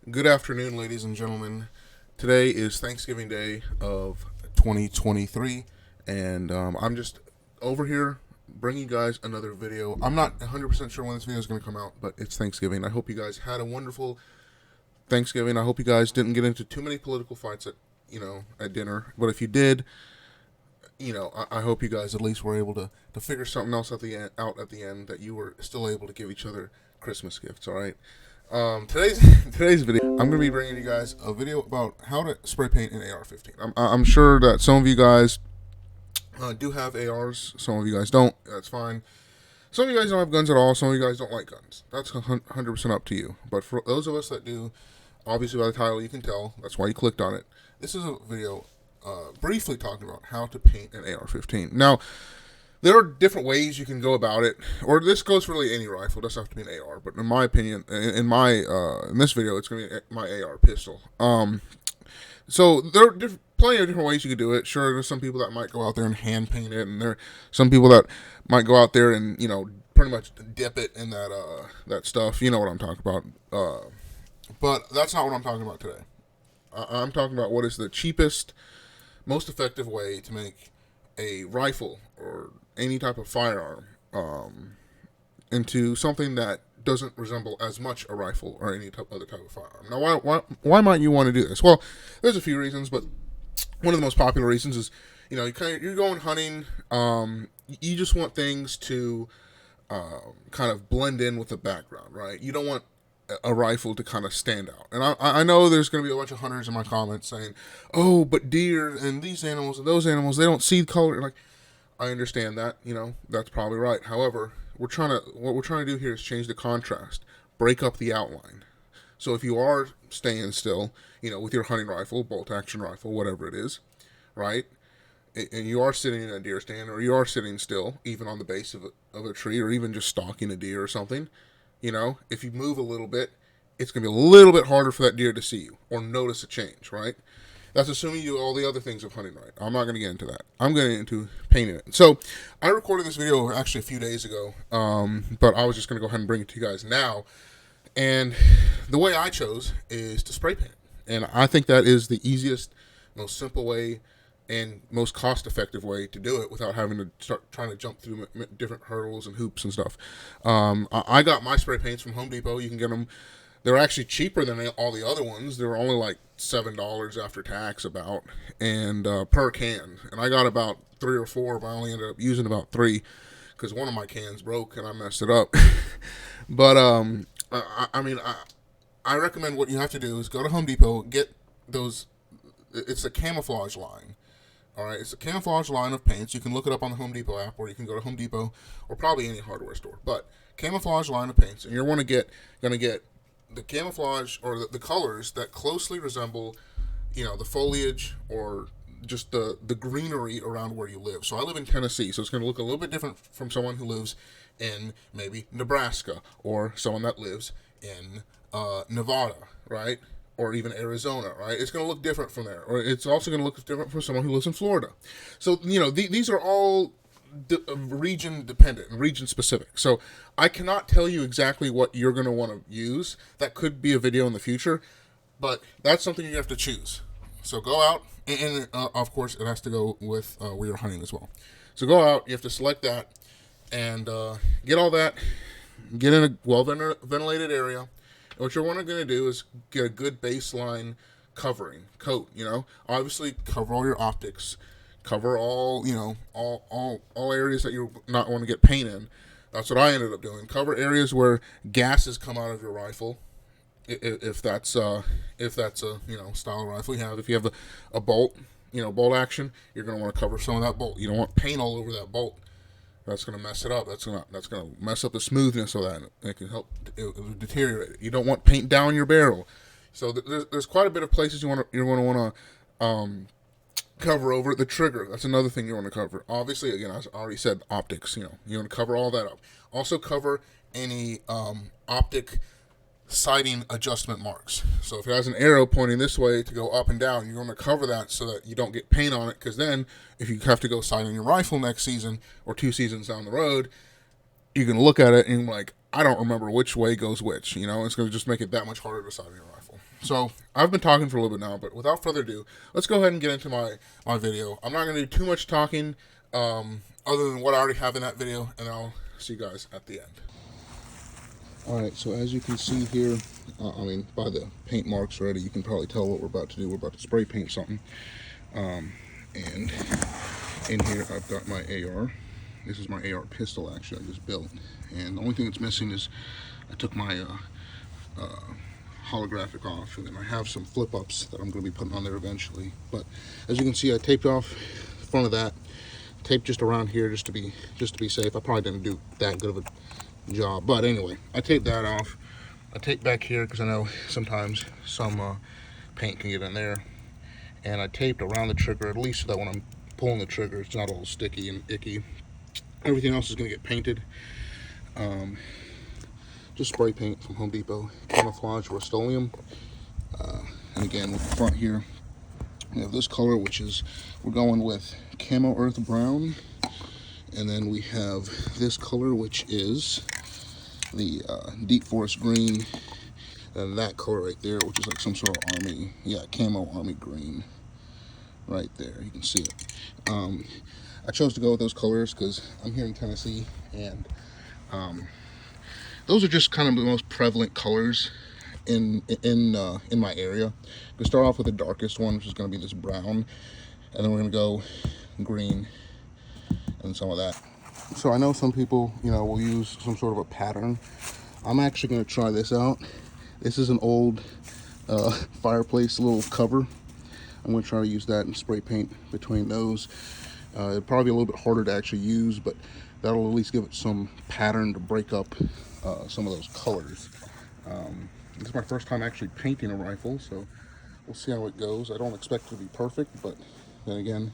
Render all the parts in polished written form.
Good afternoon, ladies and gentlemen. Today is Thanksgiving Day of 2023, and I'm just over here bringing you guys another video. I'm not 100% sure when this video is going to come out, but it's Thanksgiving. I hope you guys had a wonderful Thanksgiving. I hope you guys didn't get into too many political fights at dinner, but if you did, I hope you guys at least were able to figure something else out at the end, that you were still able to give each other Christmas gifts. All right. Today's today's video, I'm gonna be bringing you guys a video about how to spray paint an AR-15. I'm sure that some of you guys do have ARs. Some of you guys don't. That's fine. Some of you guys don't have guns at all. Some of you guys don't like guns. That's 100% up to you. But for those of us that do, obviously by the title you can tell. That's why you clicked on it. This is a video briefly talking about how to paint an AR-15. Now, there are different ways you can go about it, or this goes for really any rifle. It doesn't have to be an AR, but in my opinion, in this video, it's going to be my AR pistol. So there are plenty of different ways you could do it. Sure, there's some people that might go out there and hand paint it, and there are some people that might go out there and pretty much dip it in that stuff. You know what I'm talking about. But that's not what I'm talking about today. I'm talking about what is the cheapest, most effective way to make a rifle or any type of firearm into something that doesn't resemble as much a rifle or any other type of firearm. Now, why might you want to do this? Well, there's a few reasons, but one of the most popular reasons is, you're going hunting. You just want things to kind of blend in with the background, right? You don't want a rifle to kind of stand out. And I know there's going to be a bunch of hunters in my comments saying, "Oh, but deer and these animals and those animals, they don't see color." Like, I understand that, that's probably right. However, what we're trying to do here is change the contrast, break up the outline. So if you are staying still, with your hunting rifle, bolt action rifle, whatever it is, right? And you are sitting in a deer stand, or you are sitting still, even on the base of a tree, or even just stalking a deer or something, if you move a little bit, it's going to be a little bit harder for that deer to see you or notice a change, right? That's assuming you do all the other things of hunting right. I'm not going to get into that. I'm going to get into painting it. So I recorded this video actually a few days ago, but I was just going to go ahead and bring it to you guys now. And the way I chose is to spray paint. And I think that is the easiest, most simple way and most cost-effective way to do it without having to start trying to jump through different hurdles and hoops and stuff. I got my spray paints from Home Depot. You can get them. They're actually cheaper than all the other ones. They were only like $7 after tax about, and per can. And I got about 3 or 4, but I only ended up using about 3 because one of my cans broke and I messed it up. But I recommend what you have to do is go to Home Depot, get those. It's a camouflage line. All right, it's a camouflage line of paints. You can look it up on the Home Depot app, or you can go to Home Depot, or probably any hardware store. But camouflage line of paints, and you're going to get the camouflage or the colors that closely resemble, the foliage or just the greenery around where you live. So I live in Tennessee, so it's going to look a little bit different from someone who lives in maybe Nebraska, or someone that lives in Nevada, right? Or even Arizona, right? It's going to look different from there. Or it's also going to look different from someone who lives in Florida. So, these are all region dependent and region specific. So I cannot tell you exactly what you're going to want to use. That could be a video in the future, but that's something you have to choose. So go out, and of course it has to go with where you're hunting as well. So go out, you have to select that, and get all that, get in a well-ventilated area. What you're going to do is get a good baseline coat, obviously cover all your optics, cover all, all areas that you not want to get paint in. That's what I ended up doing. Cover areas where gases come out of your rifle, if that's a style of rifle you have. If you have a bolt, bolt action, you're going to want to cover some of that bolt. You don't want paint all over that bolt. That's going to mess it up. That's going to mess up the smoothness of that. It can help deteriorate it. You don't want paint down your barrel. So there's quite a bit of places you're going to want to cover over. The trigger, that's another thing you want to cover. Obviously, again, I already said optics. You want to cover all that up. Also cover any optic sighting adjustment marks. So if it has an arrow pointing this way to go up and down, you're going to cover that so that you don't get paint on it, because then if you have to go sighting your rifle next season or 2 seasons down the road, you can look at it and like, I don't remember which way goes which. You know, it's going to just make it that much harder to sight on your rifle. So I've been talking for a little bit now, but without further ado, let's go ahead and get into my video. I'm not going to do too much talking other than what I already have in that video, and I'll see you guys at the end. Alright, so as you can see here, by the paint marks already, you can probably tell what we're about to do. We're about to spray paint something. And in here I've got my AR. This is my AR pistol, actually, I just built. And the only thing that's missing is I took my holographic off, and then I have some flip-ups that I'm going to be putting on there eventually. But as you can see, I taped off the front of that, taped just around here just to be safe. I probably didn't do that good of a job, but anyway, I taped that off. I taped back here because I know sometimes some paint can get in there, and I taped around the trigger, at least so that when I'm pulling the trigger it's not all sticky and icky. Everything else is going to get painted. Just spray paint from Home Depot, camouflage Rust-Oleum. And again, with the front here, we have this color, which is, we're going with Camo Earth Brown. And then we have this color, which is the Deep Forest Green. And that color right there, which is like some sort of army, camo army green. Right there, you can see it. I chose to go with those colors because I'm here in Tennessee, and those are just kind of the most prevalent colors in my area. We start off with the darkest one, which is going to be this brown, and then we're going to go green and some of that. So I know some people, will use some sort of a pattern. I'm actually going to try this out. This is an old fireplace little cover. I'm going to try to use that and spray paint between those. It'll probably be a little bit harder to actually use, but that'll at least give it some pattern to break up some of those colors. This is my first time actually painting a rifle, so we'll see how it goes. I don't expect it to be perfect, but then again,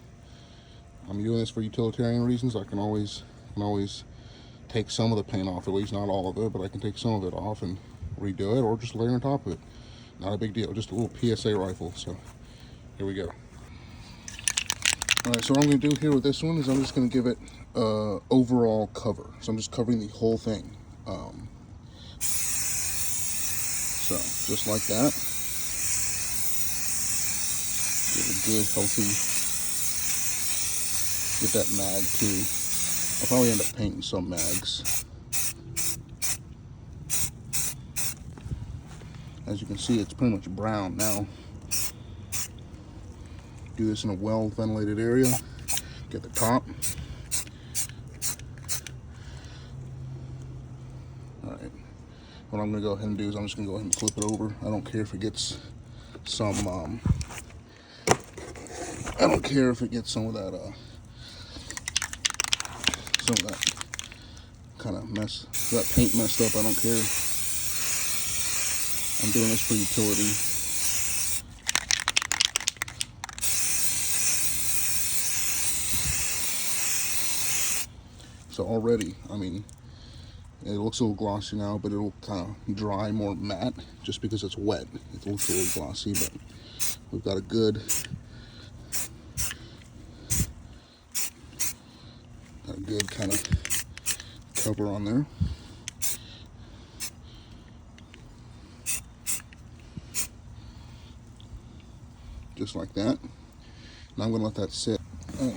I'm doing this for utilitarian reasons. I can always take some of the paint off, at least not all of it, but I can take some of it off and redo it, or just layer on top of it. Not a big deal, just a little PSA rifle. So here we go. Alright, so what I'm going to do here with this one is I'm just going to give it overall cover. So I'm just covering the whole thing. So, just like that. Give a good, healthy, get that mag too. I'll probably end up painting some mags. As you can see, it's pretty much brown now. Do this in a well ventilated area. Get the top. Alright. What I'm going to go ahead and do is I'm just going to go ahead and flip it over. I don't care if it gets some of that kind of mess, that paint messed up. I don't care. I'm doing this for utility. So already, it looks a little glossy now, but it'll kind of dry more matte just because it's wet. It looks a little glossy, but we've got a good kind of cover on there. Just like that. Now I'm going to let that sit.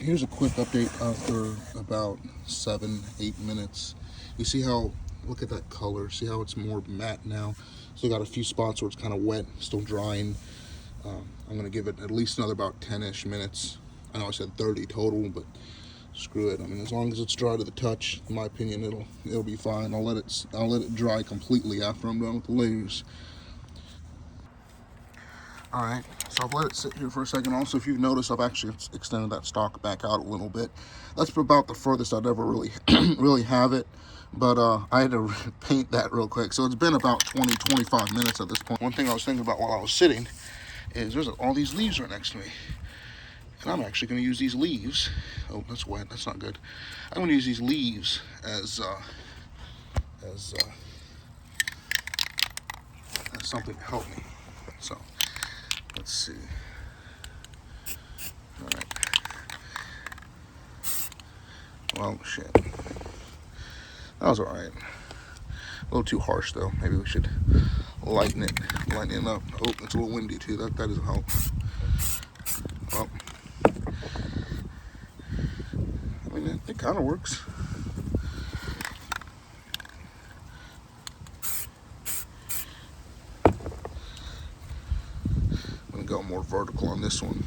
Here's a quick update after about 7-8 minutes. You see how, look at that color, see how it's more matte now. Still got a few spots where it's kind of wet, still drying. I'm going to give it at least another about 10-ish minutes. I know I said 30 total, but screw it. As long as it's dry to the touch, in my opinion, it'll be fine. I'll let it dry completely after I'm done with the layers. Alright, so I've let it sit here for a second. Also, if you've noticed, I've actually extended that stock back out a little bit. That's about the furthest I'd ever really have it. But I had to paint that real quick. So it's been about 20-25 minutes at this point. One thing I was thinking about while I was sitting is there's all these leaves right next to me. And I'm actually going to use these leaves. Oh, that's wet. That's not good. I'm going to use these leaves as something to help me. So let's see. All right. Well, shit. That was all right. A little too harsh though. Maybe we should lighten it up. Oh, it's a little windy too. That doesn't help. Well, I mean, it kind of works. I'm gonna go more vertical on this one.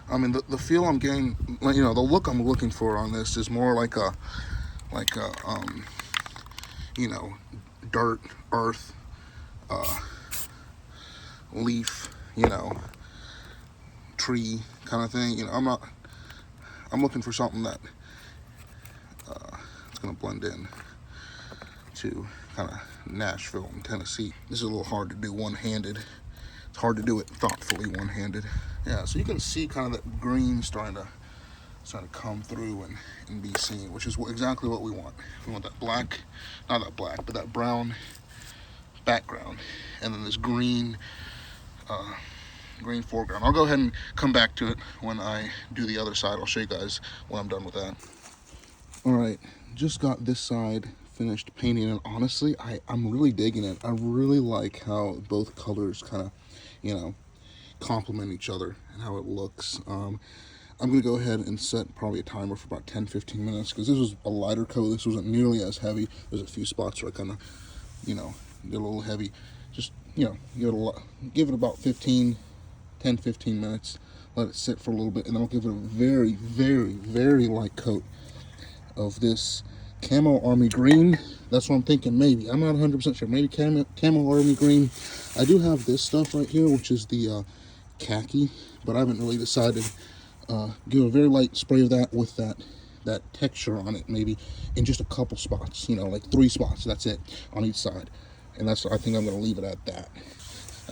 I mean, the feel I'm getting, you know, the look I'm looking for on this is more like a you know, dirt, earth, leaf, you know, tree kind of thing. You know, I'm looking for something that it's gonna blend in to kind of Nashville and Tennessee. This is a little hard to do one-handed. It's hard to do it thoughtfully one-handed. Yeah, so you can see kind of that green starting to come through and be seen, which is exactly what we want. We want that black, not that black, but that brown background, and then this green foreground. I'll go ahead and come back to it when I do the other side. I'll show you guys when I'm done with that. All right, just got this side finished painting, and honestly, I'm really digging it. I really like how both colors kind of, you know, complement each other and how it looks. I'm gonna go ahead and set probably a timer for about 10-15 minutes, because this was a lighter coat. This wasn't nearly as heavy. There's a few spots where I kind of, you know, get a little heavy. Just, you know, give it about 10-15 minutes, let it sit for a little bit, and then I'll give it a very, very, very light coat of this Camo Army Green. That's what I'm thinking. Maybe, I'm not 100% sure, maybe Camo Army Green. I do have this stuff right here, which is the khaki, but I haven't really decided. Give a very light spray of that with that texture on it, maybe in just a couple spots, you know, like 3 spots, that's it, on each side. And that's, I think I'm going to leave it at that.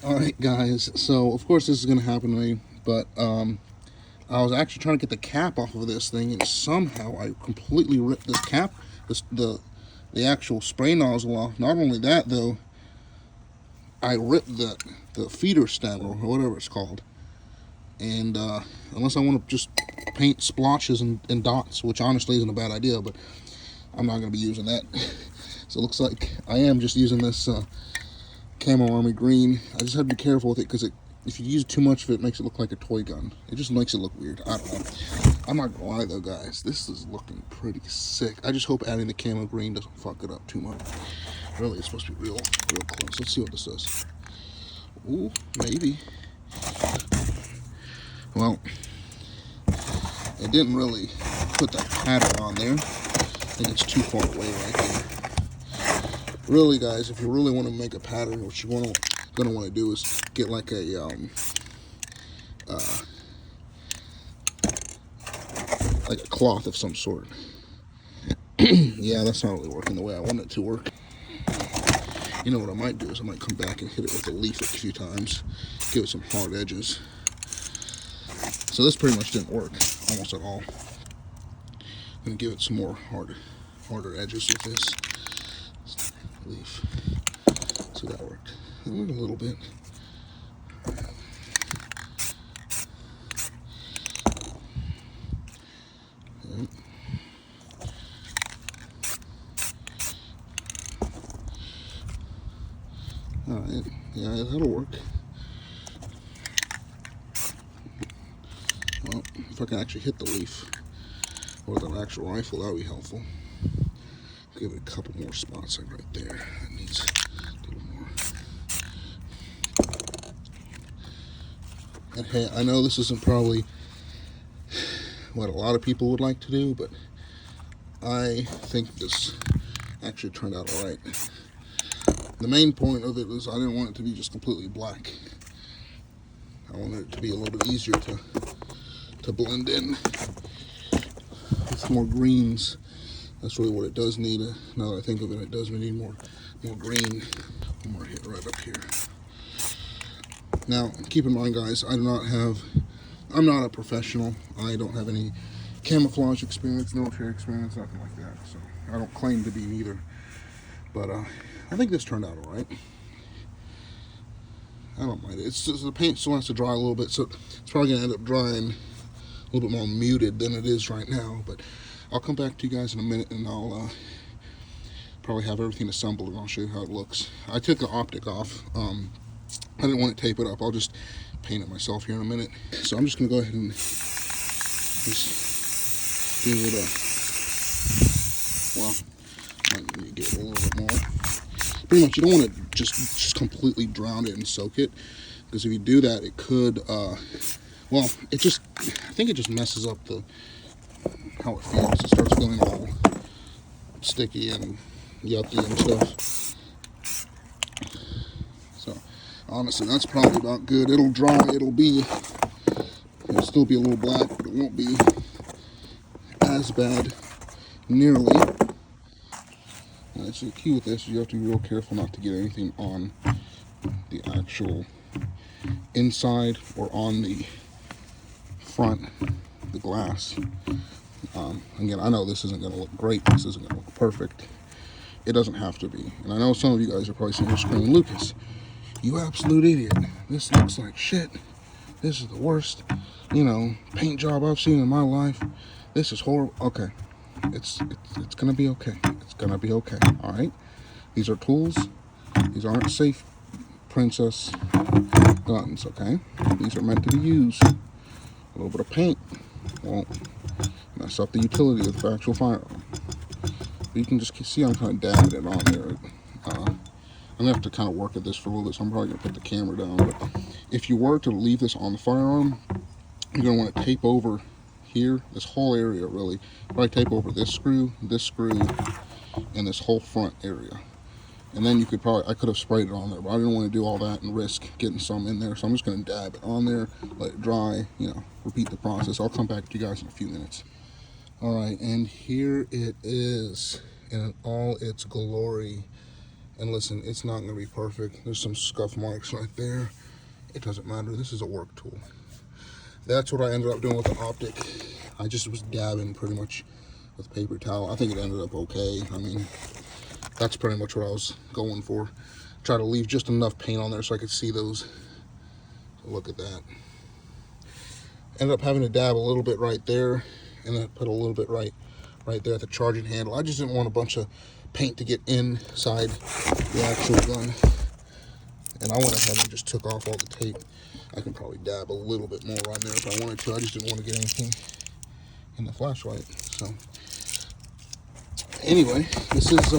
All right, guys, so of course this is going to happen to me, but I was actually trying to get the cap off of this thing, and somehow I completely ripped this cap, the actual spray nozzle off. Not only that, though, I ripped the feeder stem, or whatever it's called. And unless I want to just paint splotches and dots, which honestly isn't a bad idea, but I'm not going to be using that. So it looks like I am just using this Camo Army Green. I just have to be careful with it, because if you use too much of it, it makes it look like a toy gun. It just makes it look weird. I don't know. I'm not gonna lie though, guys, this is looking pretty sick. I just hope adding the Camo Green doesn't fuck it up too much. Really, it's supposed to be real close. Let's see what this does. Ooh, maybe. Well, it didn't really put that pattern on there. I think it's too far away right there. Really, guys, if you really want to make a pattern, what you're gonna want to do is get like a cloth of some sort. Yeah, that's not really working the way I want it to work. You know what I might do is I might come back and hit it with a leaf a few times, give it some hard edges. So this pretty much didn't work almost at all. I'm gonna give it some more harder edges with this leaf. So that worked. It worked a little bit. Yep. All right. Yeah, that'll work. Well, if I can actually hit the leaf with an actual rifle, that would be helpful. Give it a couple more spots like right there. It needs a little more. And hey, I know this isn't probably what a lot of people would like to do, but I think this actually turned out all right. The main point of it was I didn't want it to be just completely black. I wanted it to be a little bit easier to blend in with more greens. That's really what it does need. Now that I think of it, it does need more green. One more hit right up here. Now, keep in mind, guys, I'm not a professional. I don't have any camouflage experience, military experience, nothing like that. So I don't claim to be either. But I think this turned out all right. I don't mind it. It's just the paint still has to dry a little bit, so it's probably gonna end up drying a little bit more muted than it is right now. But I'll come back to you guys in a minute, and I'll probably have everything assembled, and I'll show you how it looks. I took the optic off. I didn't want to tape it up. I'll just paint it myself here in a minute. So I'm just gonna go ahead and just give it a, well, I need to get a little bit more. Pretty much, you don't want to just completely drown it and soak it, because if you do that, it could, well, I think it just messes up how it feels. It starts feeling all sticky and yucky and stuff. So, honestly, that's probably about good. It'll dry, it'll still be a little black, but it won't be as bad, nearly. So the key with this is you have to be real careful not to get anything on the actual inside or on the front, the glass. Again, I know this isn't going to look great. This isn't going to look perfect. It doesn't have to be. And I know some of you guys are probably sitting here screaming, Lucas, you absolute idiot. This looks like shit. This is the worst, paint job I've seen in my life. This is horrible. Okay. It's going to be okay. It's going to be okay. All right. These are tools. These aren't safe princess guns, okay? These are meant to be used. A little bit of paint won't mess up the utility of the actual firearm. You can just see I'm kind of dabbing it on there. I'm going to have to kind of work at this for a little bit, so I'm probably going to put the camera down. But if you were to leave this on the firearm, you're going to want to tape over here, this whole area really. Probably tape over this screw, and this whole front area. And then I could have sprayed it on there, but I didn't want to do all that and risk getting some in there. So I'm just going to dab it on there, let it dry, repeat the process. I'll come back to you guys in a few minutes. All right, and here it is in all its glory. And listen, it's not going to be perfect. There's some scuff marks right there. It doesn't matter. This is a work tool. That's what I ended up doing with the optic. I just was dabbing pretty much with paper towel. I think it ended up okay. I mean, that's pretty much what I was going for. Try to leave just enough paint on there so I could see those. So look at that. Ended up having to dab a little bit right there, and then put a little bit right there at the charging handle. I just didn't want a bunch of paint to get inside the actual gun. And I went ahead and just took off all the tape. I can probably dab a little bit more on there if I wanted to. I just didn't want to get anything in the flashlight. So anyway, this is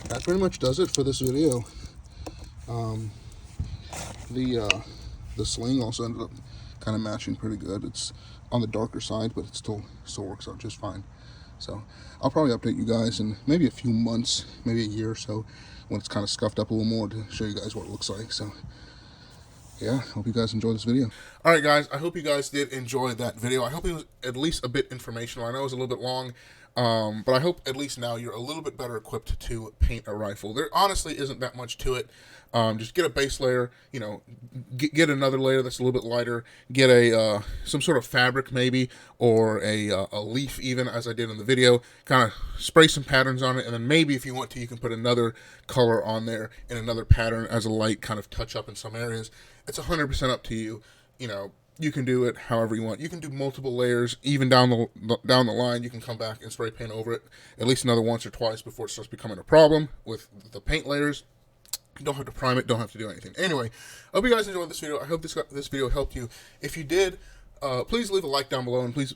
that pretty much does it for this video. The sling also ended up kind of matching pretty good. It's on the darker side, but it still works out just fine. So I'll probably update you guys in maybe a few months, maybe a year or so, when it's kind of scuffed up a little more, to show you guys what it looks like. So yeah, hope you guys enjoyed this video. All right, guys, I hope you guys did enjoy that video. I hope it was at least a bit informational. I know it was a little bit long, but I hope at least now you're a little bit better equipped to paint a rifle. There honestly isn't that much to it. Just get a base layer, get another layer that's a little bit lighter, get a some sort of fabric maybe, or a leaf even, as I did in the video, kind of spray some patterns on it, and then maybe if you want to, you can put another color on there and another pattern as a light kind of touch up in some areas. It's 100% up to you. You can do it however you want. You can do multiple layers, even down the line. You can come back and spray paint over it at least another once or twice before it starts becoming a problem with the paint layers. You don't have to prime it, don't have to do anything. Anyway, I hope you guys enjoyed this video. I hope this video helped you. If you did, please leave a like down below, and please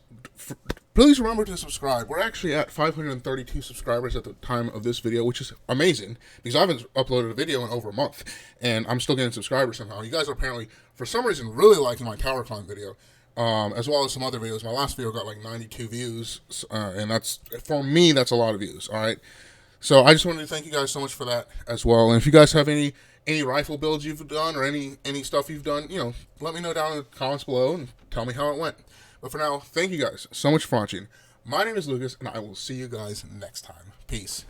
remember to subscribe. We're actually at 532 subscribers at the time of this video, which is amazing, because I haven't uploaded a video in over a month, and I'm still getting subscribers somehow. You guys are apparently, for some reason, really liking my tower climb video, as well as some other videos. My last video got like 92 views, and that's, for me, that's a lot of views, all right? So I just wanted to thank you guys so much for that as well. And if you guys have any rifle builds you've done, or any stuff you've done, let me know down in the comments below and tell me how it went. But for now, thank you guys so much for watching. My name is Lucas, and I will see you guys next time. Peace.